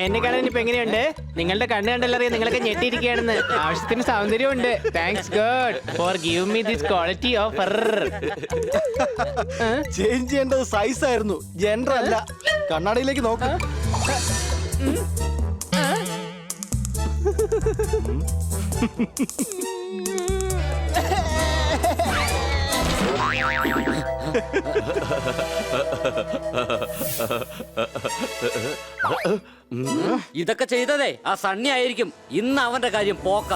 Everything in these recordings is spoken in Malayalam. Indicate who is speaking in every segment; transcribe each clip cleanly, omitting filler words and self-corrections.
Speaker 1: എന്നെ കാണാൻ ഇപ്പൊ എങ്ങനെയുണ്ട്? നിങ്ങളുടെ കണ്ണ് കണ്ടല്ലറിയാം നിങ്ങളൊക്കെ ഞെട്ടിയിരിക്കുകയാണെന്ന്. ആവശ്യത്തിന് സൗന്ദര്യമുണ്ട്. Thanks God for give me this quality of
Speaker 2: change ചെയ്യേണ്ടത് സൈസ് ആയിരുന്നു, ജെൻഡർ അല്ല. കണ്ണാടിയിലേക്ക് നോക്ക്.
Speaker 3: ഇതൊക്കെ ചെയ്തതേ ആ സണ്ണി ആയിരിക്കും. ഇന്ന് അവന്റെ കാര്യം പോക്ക.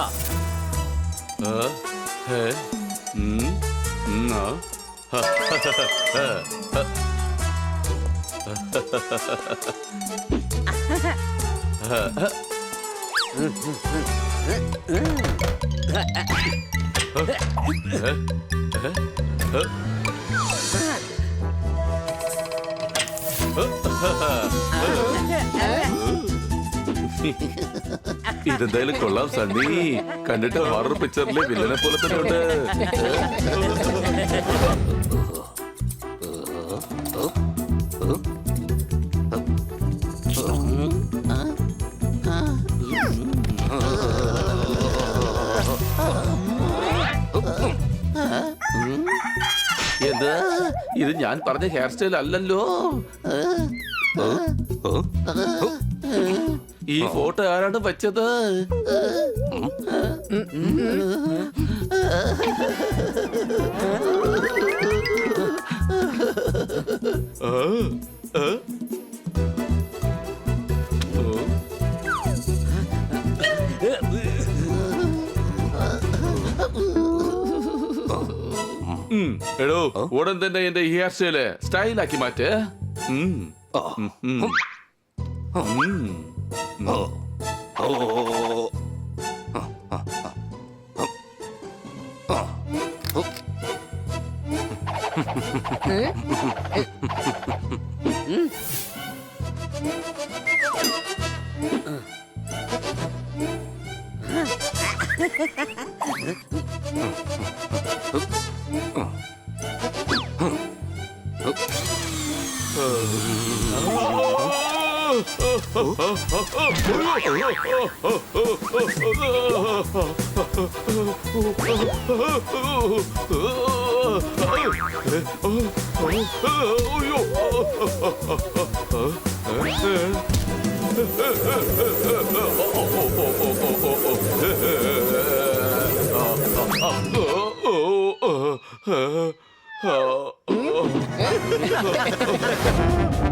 Speaker 4: ഇതെന്തായാലും കൊള്ളാം സണ്ണി. കണ്ടിട്ട് ഹൊറർ പിക്ചറിലെ വില്ലനെ പോലെ തന്നെ ഉണ്ട്. എന്താ ഇത്? ഞാൻ പറഞ്ഞ ഹെയർ സ്റ്റൈൽ അല്ലല്ലോ. ഈ ഫോട്ടോ ആരാണ് വെച്ചത്? എടോ, ഉടൻ തന്നെ എന്റെ ഹെയർ സ്റ്റൈല് സ്റ്റൈലാക്കി മാറ്റ്.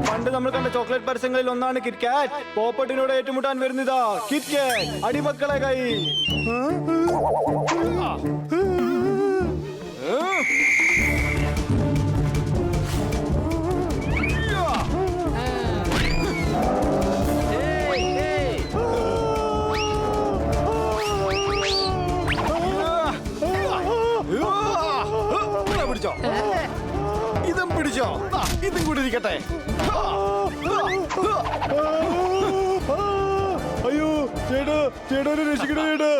Speaker 2: പണ്ട് നമ്മൾ കണ്ട ചോക്ലേറ്റ് പരസ്യങ്ങളിൽ ഒന്നാണ് കിറ്റ്കാറ്റ്. പോപ്പട്ടിനോട് ഏറ്റുമുട്ടാൻ വരുന്നതാ കിറ്റ്കാറ്റ്. അടിമക്കളെ കൈ. പിടിച്ചോ, ഇതും പിടിച്ചോ, ഇതും കൂടി ഇരിക്കട്ടെ. അയ്യോ ചേട്ടാ, ചേട്ടാ രക്ഷിക്കണ ചേട്ടാ.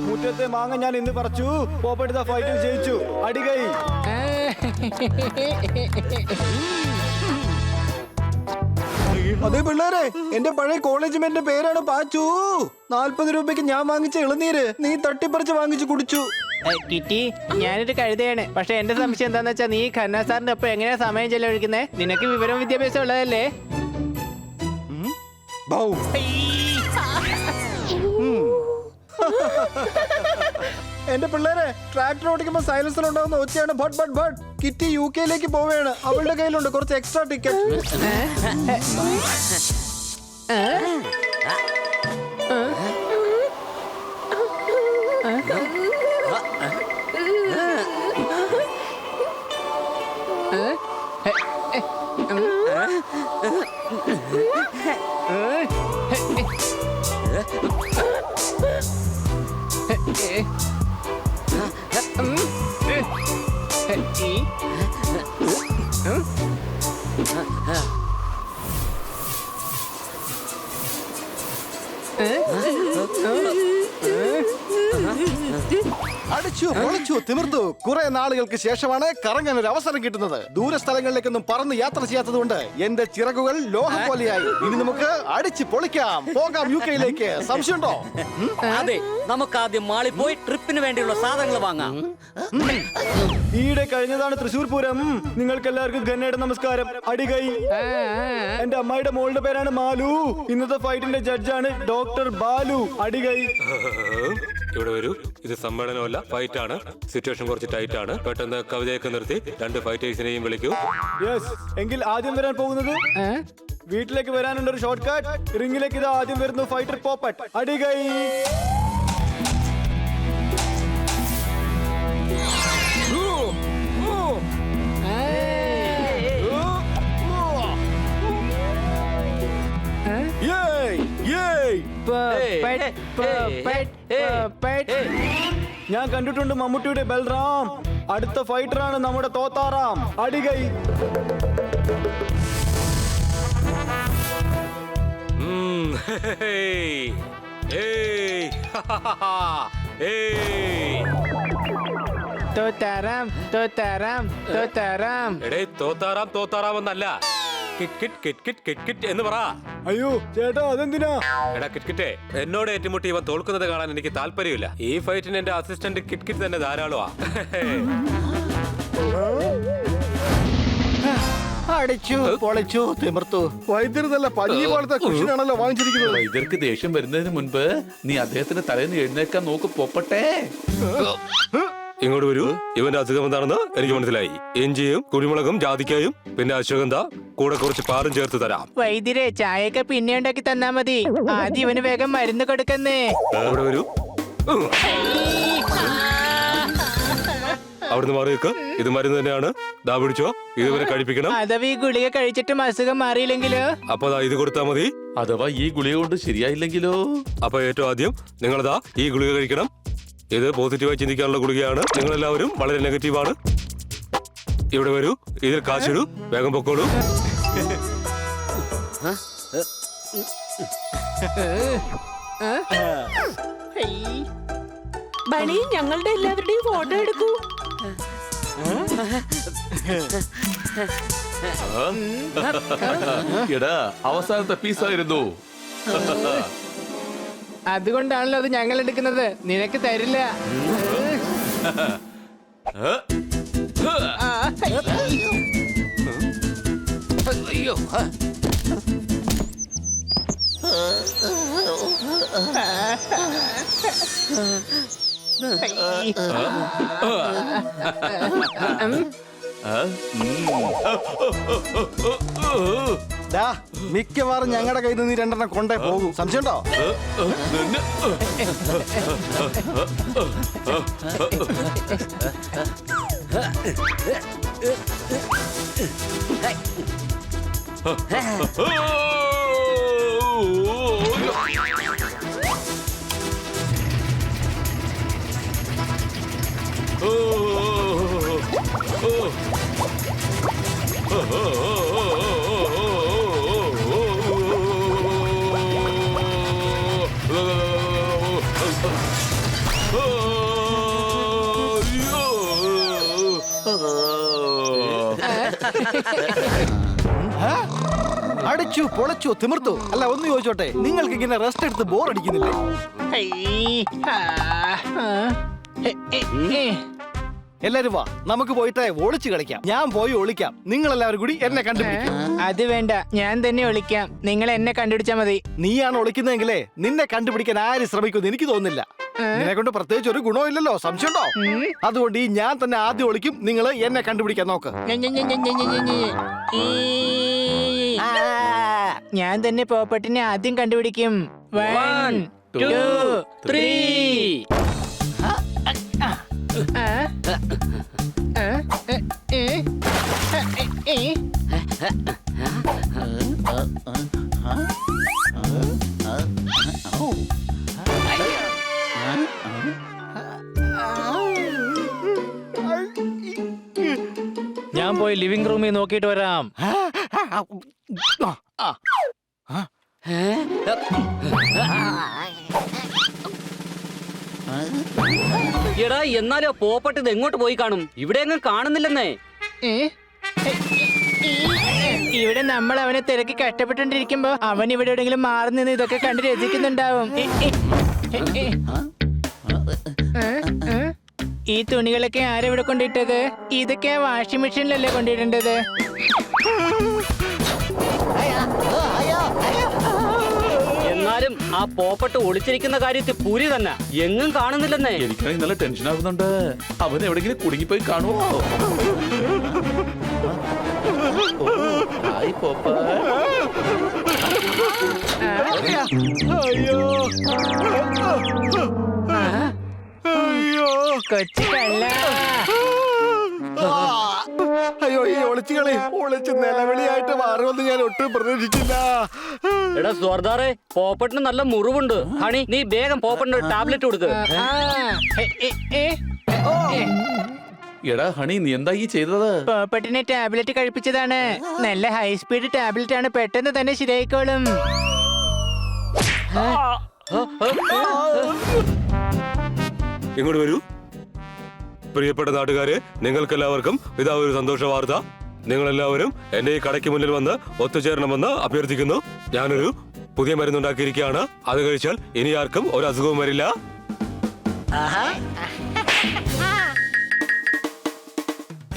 Speaker 2: മുറ്റത്തെ മാങ്ങ ഞാൻ ഇന്ന് പറിച്ചു. പോപ്പെടുത്ത ഫൈറ്റിൽ ജയിച്ചു. അടികൈ. അതെ പിള്ളേരെ, എന്റെ പഴയ കോളേജ് മേറ്റിന്റെ പേരാണ് പാച്ചു. 40 രൂപയ്ക്ക് ഞാൻ വാങ്ങിച്ച ഇളനീര് നീ തട്ടിപ്പറിച്ച് വാങ്ങിച്ചു കുടിച്ചു.
Speaker 1: കിറ്റി, ഞാനൊരു കഴുതയാണ്. പക്ഷെ എന്റെ സംശയം എന്താന്ന് വെച്ചാ നീ ഖന്ന സാറിന്റെ ഒപ്പം എങ്ങനെയാ സമയം ചെലവഴിക്കുന്നേ? നിനക്ക് വിവരവും വിദ്യാഭ്യാസം ഉള്ളതല്ലേ?
Speaker 2: എന്റെ പിള്ളേരെ, ട്രാക്ടർ ഓടിക്കുമ്പോ സൈലൻസർ ഉണ്ടാവുന്ന ഒച്ചയാണ് but but but. Kitty UK യിലേക്ക് പോവുകയാണ്. അവളുടെ കയ്യിലുണ്ട് കുറച്ച് എക്സ്ട്രാ ടിക്കറ്റ്. അടിച്ചു പൊളിച്ചു തിമിർത്തു. കുറെ നാളുകൾക്ക് ശേഷമാണ് കറങ്ങാൻ ഒരു അവസരം കിട്ടുന്നത്. ദൂരസ്ഥലങ്ങളിലേക്കൊന്നും പറന്ന് യാത്ര ചെയ്യാത്തതുകൊണ്ട് എന്റെ ചിറകുകൾ ലോഹം പോലെയായി. ഇനി നമുക്ക് അടിച്ച് പൊളിക്കാം. പോകാം UK യിലേക്ക്. സംശയമുണ്ടോ?
Speaker 3: അതെ, നമുക്ക് ആദ്യം മാളിൽ പോയി ട്രിപ്പിന് വേണ്ടിയുള്ള സാധനങ്ങൾ വാങ്ങാം.
Speaker 2: ഈയിടെ കഴിഞ്ഞതാണ് തൃശൂർ പൂരം. നിങ്ങൾക്ക് എല്ലാവർക്കും ഖന്നയുടെ നമസ്കാരം. അടികൈ. എന്റെ അമ്മായിയുടെ മോളുടെ പേരാണ് മാലു. ഇന്നത്തെ ഫൈറ്റിന്റെ ജഡ്ജാണ് ഡോക്ടർ ബാലു. അടികൈ.
Speaker 5: ഇവിടെ വരൂ. ഇത് സമ്മേളനമല്ല, ഫൈറ്റ് ആണ്. സിറ്റുവേഷൻ കുറച്ച് ടൈറ്റ് ആണ്. പെട്ടെന്ന് കവിതയൊക്കെ നിർത്തി 2 ഫൈറ്റേഴ്സിനെയും വിളിക്കൂ.
Speaker 2: യെസ്. എങ്കിൽ ആദ്യം വരാൻ പോകുന്നത് വീട്ടിലേക്ക് വരാനുള്ള ഒരു ഷോർട്ട് കട്ട്. റിംഗിലേക്ക് ഇത് ആദ്യം വരുന്നു ഫൈറ്റർ പോപ്പറ്റ്. അടികൈ. ഞാൻ കണ്ടിട്ടുണ്ട് മമ്മൂട്ടിയുടെ ബൽറാം. അടുത്ത ഫൈറ്ററാണ് നമ്മുടെ തോത്താറാം. അടികൈ.
Speaker 1: തോത്താറാം തോത്താറാം തോത്താറാം.
Speaker 5: എടേ, തോത്താറാം തോത്താറാം എന്നല്ല, kit kit kit kit kit kit എന്ന് പറ.
Speaker 2: അയ്യോ ചേട്ടാ, അതെന്തിനാ?
Speaker 5: എടാ കിറ്റ്കിറ്റേ, എന്നോട് ഏറ്റുമുട്ടി ഇവൻ തോൽക്കുന്നത് കാണാൻ എനിക്ക് താല്പര്യമില്ല. ഈ ഫൈറ്റിന് എന്റെ അസിസ്റ്റന്റ് കിറ്റ്കിറ്റ് തന്നെ ധാരാളമാ.
Speaker 2: അടിച്ചു പൊളിച്ചു തിമിർത്തു. വൈദ്യുതി നല്ല പഞ്ഞി പോലത്തെ കുഷിനാണല്ലോ വാങ്ങിച്ചിരിക്കുന്നത്.
Speaker 4: വൈദ്യർക്ക് ദേഷ്യം വരുന്നതിന് മുൻപ് നീ അദ്ദേഹത്തിന്റെ തലേന്ന് എഴുന്നേക്കാൻ നോക്ക് പോപ്പട്ടെ.
Speaker 5: ഇങ്ങോട്ട് വരൂ. ഇവന്റെ അസുഖം എന്താണെന്ന് എനിക്ക് മനസ്സിലായി. ഇഞ്ചിയും കുരുമുളകും ജാതിക്കായും പിന്നെ അശ്വഗന്ധ കൂടെ കുറച്ച് പാറും ചേർത്ത് തരാം.
Speaker 1: വൈദ്യരെ, ചായയൊക്കെ പിന്നെ ഉണ്ടാക്കി തന്നാ മതി. ആദ്യം ഇവന് വേഗം മരുന്ന് കൊടുക്കുന്നേ.
Speaker 5: അവിടെ വരൂ. അവിടുന്ന് മാറി നിൽക്ക്. ഇത് മരുന്ന് തന്നെയാണ്. ദാ പിടിച്ചോ. ഇതുവരെ കഴിപ്പിക്കണം.
Speaker 1: അഥവാ ഈ ഗുളിക കഴിച്ചിട്ടും അസുഖം മാറിയില്ലെങ്കിലോ?
Speaker 5: അപ്പൊ ദാ ഇത് കൊടുത്താൽ മതി.
Speaker 4: അഥവാ ഈ ഗുളിക കൊണ്ട് ശരിയായില്ലെങ്കിലോ?
Speaker 5: അപ്പൊ ഏറ്റവും ആദ്യം നിങ്ങളതാ ഈ ഗുളിക കഴിക്കണം. ഇത് പോസിറ്റീവായി ചിന്തിക്കാനുള്ള ഗുളികയാണ്. നിങ്ങളെല്ലാവരും വളരെ നെഗറ്റീവാണ്. ഇവിടെ വരൂ. ഇതിൽ കാശിടൂ. വേഗം പൊക്കോളൂ.
Speaker 6: ബണി, ഞങ്ങളുടെ എല്ലാവരുടെയും ഫോട്ടോ എടുക്കൂ.
Speaker 4: എടാ, അവസാനത്തെ പീസായിരുന്നു.
Speaker 1: അതുകൊണ്ടാണല്ലോ അത് ഞങ്ങൾ എടുക്കുന്നത്. നിനക്ക് തരില്ല.
Speaker 3: അയ്യോ,
Speaker 2: മിക്കവാറും ഞങ്ങളുടെ കയ്യിൽ നിന്ന് 2 കൊണ്ടേ പോകും. സംശയമുണ്ടോ? അടിച്ചു പൊളച്ചു തിമിർത്തു. അല്ല, ഒന്ന് ചോദിച്ചോട്ടെ, നിങ്ങൾക്ക് ഇങ്ങനെ റെസ്റ്റ് എടുത്ത് ബോർ അടിക്കുന്നില്ലേ? എല്ലാരും വാ, നമുക്ക് പോയിട്ട് ഒളിച്ചു കളിക്കാം. ഞാൻ പോയി ഒളിക്കാം, നിങ്ങൾ എല്ലാവരും കൂടി എന്നെ കണ്ടുപിടിക്കും.
Speaker 1: അത് വേണ്ട, ഞാൻ തന്നെ ഒളിക്കാം. നിങ്ങൾ എന്നെ കണ്ടുപിടിച്ചാ മതി.
Speaker 2: നീയാണ് ഒളിക്കുന്നതെങ്കിലേ നിന്നെ കണ്ടുപിടിക്കാൻ ആരും ശ്രമിക്കുമെന്ന് എനിക്ക് തോന്നുന്നില്ല. നിന്നെ കൊണ്ട് പ്രത്യേകിച്ച് ഒരു ഗുണമില്ലല്ലോ, സംശയമുണ്ടോ? അതുകൊണ്ട് ഈ ഞാൻ തന്നെ ആദ്യം ഒളിക്കും, നിങ്ങൾ എന്നെ കണ്ടുപിടിക്കാൻ നോക്ക്.
Speaker 1: ഞാൻ തന്നെ പോപ്പട്ടിനെ ആദ്യം കണ്ടുപിടിക്കും. 1 2 3. ഞാൻ പോയി ലിവിംഗ് റൂമിൽ നോക്കിയിട്ട് വരാം.
Speaker 3: എടാ എന്നാലോ പോപ്പട്ട് ഇത് എങ്ങോട്ട് പോയി കാണും? ഇവിടെ എങ്ങും കാണുന്നില്ലെന്നേ.
Speaker 1: ഇവിടെ നമ്മൾ അവനെ തിരക്കി കഷ്ടപ്പെട്ടുകൊണ്ടിരിക്കുമ്പോ അവൻ ഇവിടെ എവിടെയെങ്കിലും മാറി നിന്ന് ഇതൊക്കെ കണ്ട് രസിക്കുന്നുണ്ടാവും. ഈ തുണികളൊക്കെ ആരെവിടെ കൊണ്ടിട്ടത്? ഇതൊക്കെ വാഷിംഗ് മെഷീനിലല്ലേ കൊണ്ടിടേണ്ടത്?
Speaker 3: എന്നാലും ആ പോപ്പട്ട് ഒളിച്ചിരിക്കുന്ന കാര്യത്തിൽ പുരി തന്നെ എങ്ങും കാണുന്നില്ലെന്നേ.
Speaker 4: എനിക്കാണെങ്കിൽ നല്ല ടെൻഷൻ ആകുന്നുണ്ട്. അവൻ എവിടെങ്കിലും കുടുങ്ങിപ്പോയി കാണുമോ? ഹായ് പോപ്പ.
Speaker 1: കൊച്ചു കള്ള.
Speaker 2: അയ്യോ, ഈ ഒളിച്ചുകളി ഒളിച്ച് നിലവിളിയായിട്ട് മാറുമെന്ന് ഞാൻ ഒട്ടും പ്രതീക്ഷിച്ചില്ല.
Speaker 3: എടാ സ്വർദാറെ, പോപ്പട്ടിന് നല്ല മുറിവുണ്ട്. ഹണി, നീ വേഗം പോപ്പട്ടിന് ടാബ്ലറ്റ് കൊടുക്ക്.
Speaker 4: എടാ ഹണി, നീ എന്താ ഈ ചെയ്തത്?
Speaker 1: പോപ്പട്ടിനെ ടാബ്ലറ്റ് കഴിപ്പിച്ചതാണ്. നല്ല ഹൈ സ്പീഡ് ടാബ്ലറ്റ് ആണ്, പെട്ടെന്ന് തന്നെ ശരിയായിക്കോളും.
Speaker 5: ഇങ്ങോട്ട് വരൂ. പ്രിയപ്പെട്ട നാട്ടുകാരെ, നിങ്ങൾക്കെല്ലാവർക്കും ഇതാ ഒരു സന്തോഷ വാർത്ത. നിങ്ങളെല്ലാവരും എന്റെ ഈ കടയ്ക്ക് മുന്നിൽ വന്ന് ഒത്തുചേരണമെന്ന് അഭ്യർത്ഥിക്കുന്നു. ഞാനൊരു പുതിയ മരുന്നുണ്ടാക്കിയിരിക്കുകയാണ്. അത് കഴിച്ചാൽ ഇനി ആർക്കും ഒരു അസുഖവും വരില്ല.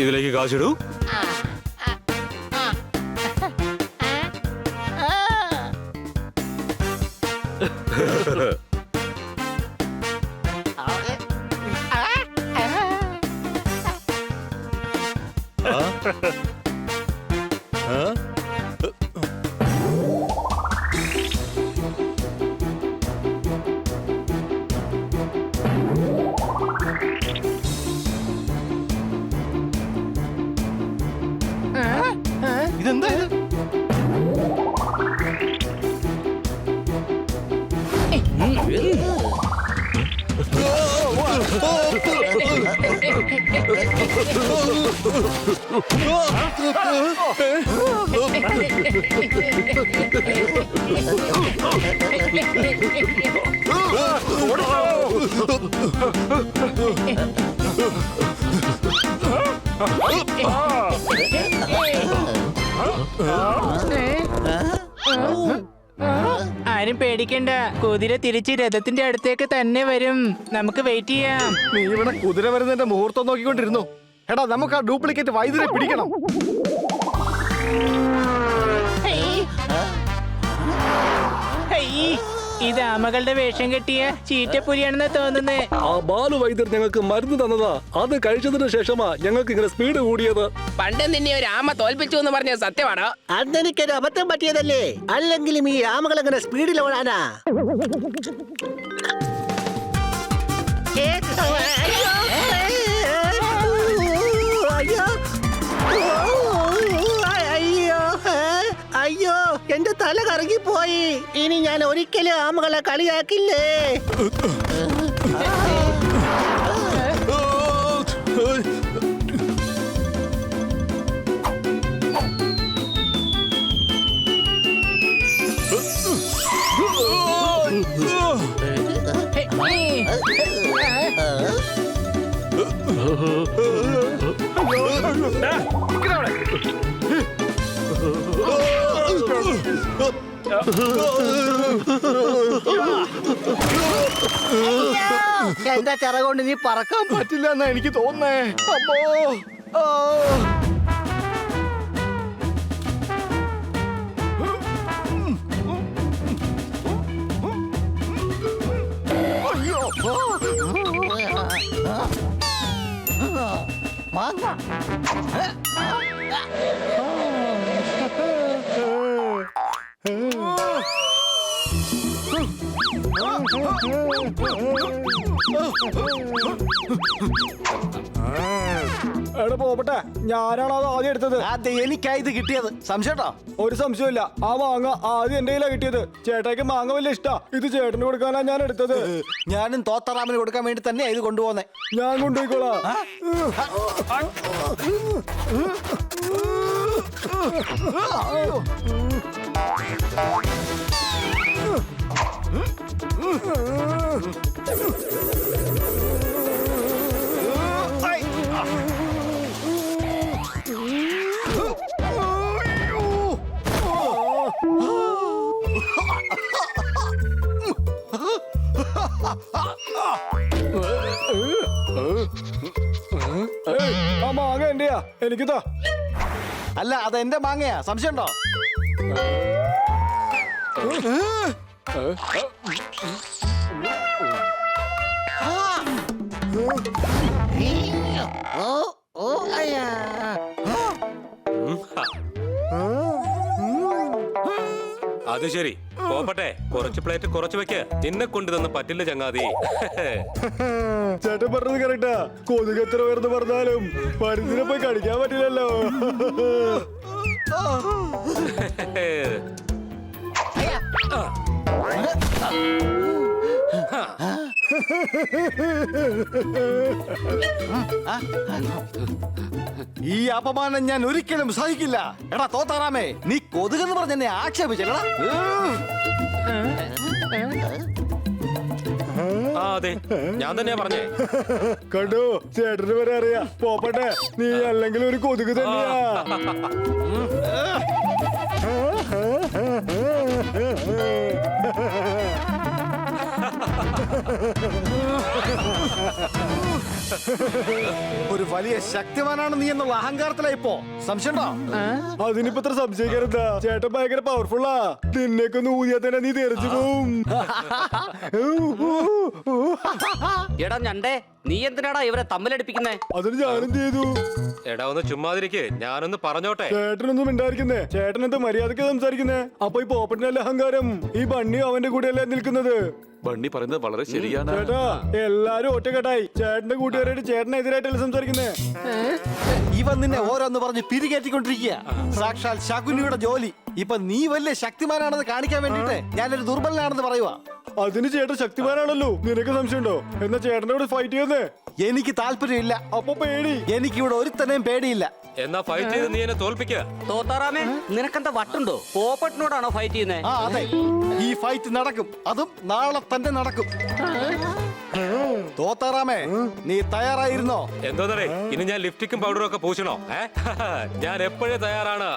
Speaker 5: ഇതിലേക്ക് കാശിടൂ.
Speaker 2: ഇതെന്താ ഇത്?
Speaker 1: ആരും പേടിക്കണ്ട, കുതിര തിരിച്ച് രഥത്തിന്റെ അടുത്തേക്ക് തന്നെ വരും. നമുക്ക് വെയിറ്റ് ചെയ്യാം.
Speaker 2: നീ ഇവിടെ കുതിര വരുന്നതിന്റെ മുഹൂർത്തം നോക്കിക്കൊണ്ടിരുന്നു. എടാ, നമുക്ക് ആ ഡ്യൂപ്ലിക്കേറ്റ് വൈദ്യരെ പിടിക്കണം.
Speaker 1: ഇത് ആമകളുടെ വേഷം കെട്ടിയ ചീറ്റപ്പുലിയാണെന്ന് തോന്നുന്നത്.
Speaker 7: ആ ബാലു വൈദ്യർ ഞങ്ങൾക്ക് മരുന്ന് തന്നതാ. അത് കഴിച്ചതിന് ശേഷമാ ഞങ്ങൾക്ക് ഇങ്ങനെ സ്പീഡ് കൂടിയത്.
Speaker 8: പണ്ട് നിന്നെ ഒരു ആമ തോൽപ്പിച്ചു എന്ന് പറഞ്ഞ സത്യമാണോ?
Speaker 9: അന്നെനിക്കൊരു അബദ്ധം പറ്റിയതല്ലേ, അല്ലെങ്കിലും ഈ ആമകൾ എങ്ങനെ സ്പീഡിൽ ഓടാനാ? അയ്യോ, എന്റെ തല കറങ്ങിപ്പോയി. ഇനി ഞാൻ ഒരിക്കലും ആമകളെ കളിയാക്കില്ലേ. എന്റെ ചിറകൊണ്ട് നീ പറക്കാൻ
Speaker 2: പറ്റില്ല എന്നാ എനിക്ക് തോന്നേ. അപ്പോ ആ.
Speaker 9: മാങ്ങ.
Speaker 7: എടാ പോപ്പട്ടെ, ഞാനാണ് അത് ആദ്യം എടുത്തത്.
Speaker 2: അതെ, എനിക്കാ ഇത് കിട്ടിയത്. സംശയട്ടോ?
Speaker 7: ഒരു സംശയമില്ല, ആ മാങ്ങ ആദ്യം എന്റെ കയ്യിലാ കിട്ടിയത്. ചേട്ടായിക്ക് മാങ്ങ വലിയ ഇഷ്ടാ. ഇത് ചേട്ടന് കൊടുക്കാനാ ഞാൻ എടുത്തത്.
Speaker 2: ഞാനും തോത്തറാമിന് കൊടുക്കാൻ വേണ്ടി തന്നെയാ ഇത് കൊണ്ടുപോന്നെ.
Speaker 7: ഞാൻ കൊണ്ടുപോയിക്കോളാം. ആ മാങ്ങ എന്റെയാ, എനിക്കിതാ.
Speaker 2: അല്ല, അത് എന്റെ മാങ്ങയാ. സംശയമുണ്ടോ?
Speaker 5: അത് ശരി പോപ്പട്ടെ, കുറച്ച് പ്ലേറ്റ് കുറച്ച് വെക്ക്. നിന്നെ കൊണ്ട് തന്ന് പറ്റില്ല ചങ്ങാതി.
Speaker 7: ചേട്ടൻ പറഞ്ഞത് കറക്റ്റാ. കൊതുക് എത്ര പേർന്ന് പറഞ്ഞാലും മരുന്നിനെ പോയി കടിക്കാൻ പറ്റില്ലല്ലോ.
Speaker 2: ഈ അപമാനം ഞാൻ ഒരിക്കലും സഹിക്കില്ല. എടാ തോത്താറാമേ, നീ കൊതുകെന്ന് പറഞ്ഞ് എന്നെ ആക്ഷേപിച്ചല്ലടാ.
Speaker 5: ആ അതെ, ഞാൻ തന്നെയാ പറഞ്ഞേ.
Speaker 7: കണ്ടോ, ചേട്ടന് വരെ അറിയാ. പോപ്പട്ടെ, നീ അല്ലെങ്കിൽ ഒരു കൊതുക് തന്നെയാ.
Speaker 2: ഒരു വലിയ ശക്തിമാനാണ് നീ എന്നുള്ള അഹങ്കാരത്തിലാ ഇപ്പോ. സംശയമുണ്ടോ?
Speaker 7: അതിനിപ്പോ ഇത്ര സംശയിക്കരുതാ. ചേട്ടൻ ഭയങ്കര പവർഫുള്ളാ. നിന്നേക്ക് ഒന്ന് ഊതിയാ തന്നെ നീ തെറിച്ചു പോവും.
Speaker 3: എടാ ഞണ്ടേ, നീ എന്തിനാടാ ഇവരെ തമ്മിലടിപ്പിക്കുന്നേ?
Speaker 7: അതിന് ഞാനെന്ത് ചെയ്തു?
Speaker 5: എടാ ഒന്ന് ചുമ്മാതിരിക്കെ, ഞാനൊന്ന് പറഞ്ഞോട്ടെ.
Speaker 7: ചേട്ടനൊന്നും മിണ്ടായിരിക്കുന്നേ. ചേട്ടൻ എന്താ മര്യാദക്ക് സംസാരിക്കുന്നേ? അപ്പൊ ഈ പോപ്പറ്റിനല്ല അഹങ്കാരം. ഈ ബണ്ണിയും അവന്റെ കൂടെയല്ലേ നിൽക്കുന്നത്.
Speaker 4: ബണ്ണി പറയുന്നത് വളരെ ശരിയാണ്.
Speaker 7: ചേട്ടാ, എല്ലാരും ഒറ്റക്കെട്ടായി ചേട്ടന്റെ കൂട്ടുകാരായിട്ട് ചേട്ടനെതിരായിട്ടല്ലേ സംസാരിക്കുന്നേ.
Speaker 2: ഇവൻ നിന്നെ ഓരോന്ന് പറഞ്ഞ് പിരികേറ്റിക്കൊണ്ടിരിക്കുക. സാക്ഷാൽ ശകുനിയുടെ ജോലി. ഇപ്പൊ നീ വലിയ ശക്തിമാനാണെന്ന് കാണിക്കാൻ വേണ്ടിട്ട് ഞാനൊരു ദുർബലനാണെന്ന് പറയുവാ.
Speaker 7: അതിന് ചേട്ടൻ ശക്തിമാനാണല്ലോ. നിനക്ക് സംശയമുണ്ടോ? എന്നാ ചേട്ടന്റെ കൂടെ ഫൈറ്റ് ചെയ്യുന്നേ.
Speaker 2: എനിക്ക് താല്പര്യമില്ല.
Speaker 7: അപ്പൊ പേടി?
Speaker 2: എനിക്കിവിടെ ഒരുത്തനെയും പേടിയില്ല.
Speaker 5: എന്നാ ഫൈറ്റ് ചെയ്ത് നീ എന്നെ തോൽപ്പിക്ക.
Speaker 3: തോത്താറാമേ, നിനക്കെന്താ വട്ടുണ്ടോ? പോപ്പറ്റിനോടാണോ ഫൈറ്റ് ചെയ്യുന്നേ?
Speaker 2: ആ അതെ, ഈ ഫൈറ്റ് നടക്കും. അതും നാളെ തന്നെ നടക്കും. തോത്താറാമേ, നീ തയ്യാറായിരുന്നോ?
Speaker 5: എന്തോന്നറേ, ഇനി ഞാൻ ലിപ്സ്റ്റിക്കും പൗഡറും ഒക്കെ പൂശണോ? ഞാൻ എപ്പോഴേ തയ്യാറാണ്.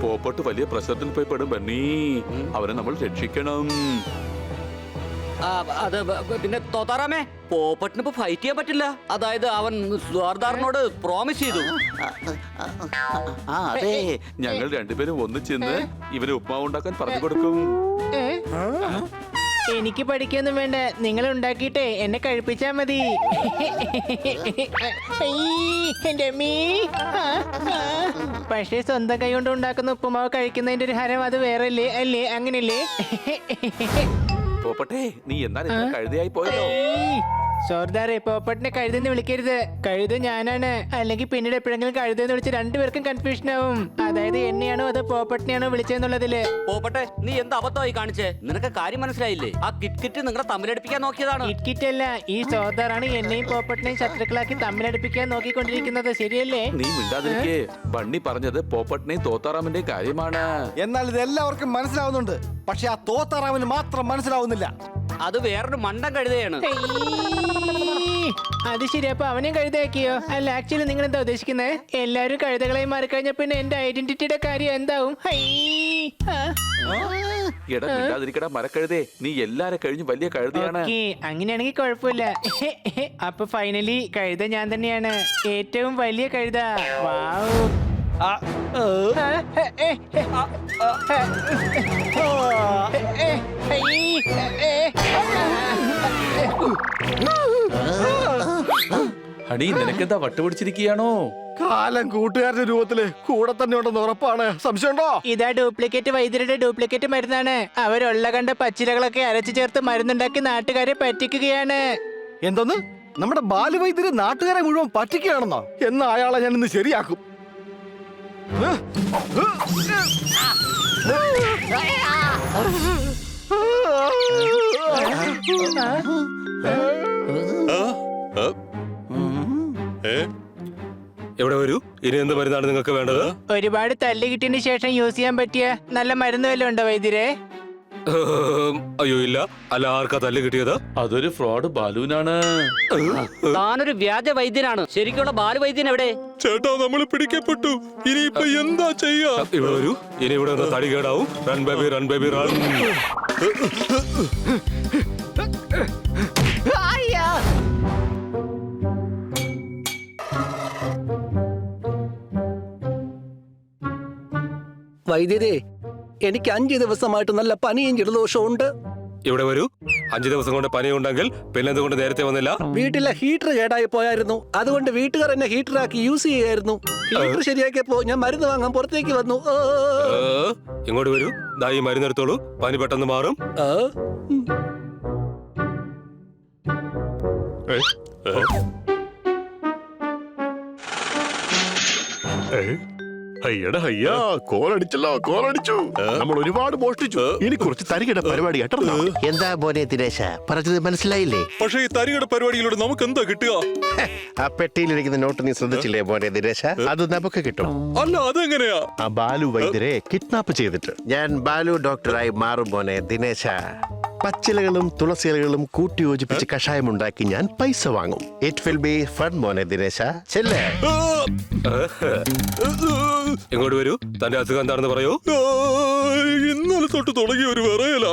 Speaker 4: പോപ്പട്ട് വലിയ പ്രശ്നത്തിൽ പോയി പെടും ബണ്ണി. അവനെ നമ്മൾ രക്ഷിക്കണം.
Speaker 3: അത് പിന്നെ തോത്താറാമേ, പോപ്പറ്റിന് ഇപ്പൊ ഫൈറ്റ് ചെയ്യാൻ പറ്റില്ല. അതായത് അവൻ സ്വർദാറിനോട് പ്രോമിസ് ചെയ്തു.
Speaker 4: ആ അതെ, ഞങ്ങൾ രണ്ടുപേരും ഒന്നിച്ചെന്ന് ഇവന് ഉപ്മാവ് ഉണ്ടാക്കാൻ പറഞ്ഞു കൊടുക്കും.
Speaker 1: എനിക്ക് പഠിക്കൊന്നും വേണ്ട, നിങ്ങൾ ഉണ്ടാക്കിയിട്ടേ എന്നെ കഴിപ്പിച്ചാ മതി. എന്റെ അമ്മീ. പക്ഷേ സ്വന്തം കൈ കൊണ്ട് ഉണ്ടാക്കുന്ന ഉപ്പുമാവ് കഴിക്കുന്നതിന്റെ ഒരു ഹരം അത് വേറല്ലേ? അല്ലേ? അങ്ങനെയല്ലേ?
Speaker 4: പോപ്പട്ടെ, നീ എന്നാൽ ഇത്ര കഴുതയായി പോയല്ലോ.
Speaker 1: സോർദാറെ, പോപ്പട്ടിനെ കഴുതെന്ന് വിളിക്കരുത്. കഴുത ഞാനാണ്. അല്ലെങ്കിൽ പിന്നീട് എപ്പോഴെങ്കിലും കഴുതെന്ന് വിളിച്ച് രണ്ടുപേർക്കും കൺഫ്യൂഷൻ ആവും. അതായത് എന്നെയാണോ അതോ പോപ്പട്ടിനെയാണോ വിളിച്ചെന്നുള്ളതില്.
Speaker 3: പോപ്പട്ടെ, നീ എന്ത് അബദ്ധമായി കാണിച്ചേ? നിനക്ക് കാര്യം മനസ്സിലായില്ലേ? ആ കിറ്റ് നിങ്ങളെ തമ്മിലടിപ്പിക്കാൻ നോക്കിയതാണ്.
Speaker 1: ഇറ്റ്കിറ്റ് അല്ല, ഈ സോർദാറാണ് എന്നെയും പോപ്പട്ടിനെയും ശത്രുക്കളാക്കി തമ്മിലടിപ്പിക്കാൻ നോക്കിക്കൊണ്ടിരിക്കുന്നത്. ശരിയല്ലേ?
Speaker 4: നീ മിണ്ടാതിരിക്കേ. ബണ്ണി പറഞ്ഞത് പോപ്പട്ടിനെയും തോത്താറാമിന്റെയും കാര്യമാണ്.
Speaker 2: എന്നാൽ ഇത് എല്ലാവർക്കും മനസ്സിലാവുന്നുണ്ട്. പക്ഷെ ആ തോത്താറാമിന് മാത്രം മനസ്സിലാവുന്നില്ല.
Speaker 3: അത് വേറൊരു മണ്ടൻ കഴുതയാണ്.
Speaker 1: അത് ശരി, അപ്പൊ അവനെയും കഴുതയാക്കിയോ? അല്ല, ആക്ച്വലി നിങ്ങൾ എന്താ ഉദ്ദേശിക്കുന്നത്? എല്ലാരും കഴുതകളായി മാറിക്കഴിഞ്ഞ പിന്നെ എന്റെ ഐഡന്റിറ്റിയുടെ കാര്യം എന്താവും?
Speaker 4: എടാ മിണ്ടാതിരിക്കടാ മരക്കഴുതേ, നീ എല്ലാരെ കഴിഞ്ഞ് വലിയ കഴുതയാണ്.
Speaker 1: ഓക്കേ, അങ്ങനെയാണെങ്കിൽ കുഴപ്പമില്ല. അപ്പൊ ഫൈനലി കഴുത ഞാൻ തന്നെയാണ്, ഏറ്റവും വലിയ കഴുത. വാവ്.
Speaker 4: ഹണി നിനക്കെന്താ വട്ടുപിടിച്ചിരിക്കുകയാണോ?
Speaker 2: കാലം കൂട്ടുകാരുടെ രൂപത്തില് കൂടെ തന്നെ ഉണ്ടെന്ന് ഉറപ്പാണ്. സംശയമുണ്ടോ?
Speaker 1: ഇതാ ഡ്യൂപ്ലിക്കേറ്റ് വൈദ്യരുടെ ഡ്യൂപ്ലിക്കേറ്റ് മരുന്നാണ്. അവരുള്ള കണ്ട പച്ചിലകളൊക്കെ അരച്ചു ചേർത്ത് മരുന്നുണ്ടാക്കി നാട്ടുകാരെ പറ്റിക്കുകയാണ്.
Speaker 2: എന്തോന്ന്? നമ്മുടെ ബാലുവൈദ്യര് നാട്ടുകാരെ മുഴുവൻ പറ്റിക്കുകയാണെന്നോ? എന്നാ അയാളെ ഞാൻ ഇന്ന് ശരിയാക്കും.
Speaker 5: എവിടെ വരൂ, ഇനി എന്ത് മരുന്നാണ് നിങ്ങൾക്ക് വേണ്ടത്?
Speaker 1: ഒരുപാട് തല്ല് കിട്ടിയതിന് ശേഷം യൂസ് ചെയ്യാൻ പറ്റിയ നല്ല മരുന്ന് വല്ലതും ഉണ്ടോ വൈദ്യരെ?
Speaker 5: അയ്യോ ഇല്ല. അല്ല, ആർക്കാ തല്ല് കിട്ടിയത്?
Speaker 4: അതൊരു ഫ്രോഡ് ബാലുവിനാണ്.
Speaker 3: താനൊരു വ്യാജ വൈദ്യനാണ്. ശരിക്കുള്ള ബാലുവൈദ്യൻ എവിടെ?
Speaker 5: ചേട്ടാ, നമ്മൾ പിടിക്കപ്പെട്ടു. ഇനിയിപ്പോ എന്താ ചെയ്യാ? ഇവിടെ വരൂ, ഇനി ഇവിടെ നിന്ന് തടി കേടാവും. Run baby, run baby, run.
Speaker 9: വൈദ്യരെ, എനിക്ക് 5 ദിവസമായിട്ട് നല്ല പനിയും ജലദോഷവും ഉണ്ട്.
Speaker 5: ഇവിടെ വരൂ. 5 ദിവസം കൊണ്ട് പനിയുണ്ടെങ്കിൽ പിന്നെ എന്തുകൊണ്ട് നേരത്തെ വന്നില്ല?
Speaker 9: വീട്ടിലെ ഹീറ്റർ കേടായി പോയായിരുന്നു. അതുകൊണ്ട് വീട്ടുകാർ എന്നെ ഹീറ്ററാക്കി യൂസ് ചെയ്യായിരുന്നു. ഹീറ്റർ ശരിയാക്കിയപ്പോ ഞാൻ മരുന്ന് വാങ്ങാൻ പുറത്തേക്ക് വന്നു.
Speaker 5: ഇങ്ങോട്ട് വരൂ. ദാ ഈ മരുന്നെടുത്തോളൂ. പനി പെട്ടെന്ന് മാറും.
Speaker 7: അയ്യടാ അയ്യാ, കോലടിച്ചല്ലോ, കോലടിച്ചു. നമ്മൾ ഒരുപാട് മോഷ്ടിച്ചു. ഇനി കുറച്ച് തരികിട പരിപാടി കേട്ടോ.
Speaker 10: എന്താ മോനെ ദിനേശ, പറഞ്ഞത് മനസ്സിലായില്ലേ?
Speaker 5: പക്ഷേ ഈ തരികട പരിപാടിയിലൂടെ നമുക്ക് എന്താ കിട്ടുക?
Speaker 10: ആ പെട്ടിയിലിരിക്കുന്ന നോട്ട് നീ ശ്രദ്ധിച്ചില്ലേ മോനെ ദിനേശ? അത് നമുക്ക് കിട്ടും.
Speaker 5: അല്ല, അതെങ്ങനെയാ?
Speaker 10: ആ ബാലു വൈദ്യരെ കിഡ്നാപ്പ് ചെയ്തിട്ട് ഞാൻ ബാലു ഡോക്ടറായി മാറും മോനെ ദിനേശ. പച്ചിലകളും തുളസിയിലകളും കൂട്ടി യോജിപ്പിച്ച് കഷായമുണ്ടാക്കി ഞാൻ പൈസ വാങ്ങും. ഇറ്റ് വിൽ ബി ഫൺ മോനെ ദിനേശ. ചെല്ലേ.
Speaker 5: ഇങ്ങോട്ട് വരൂ. തന്റെ അസുഖം എന്താണെന്ന് പറയൂ.
Speaker 7: ഇന്നലെ തൊട്ട് തുടങ്ങിയ ഒരു വിറയല.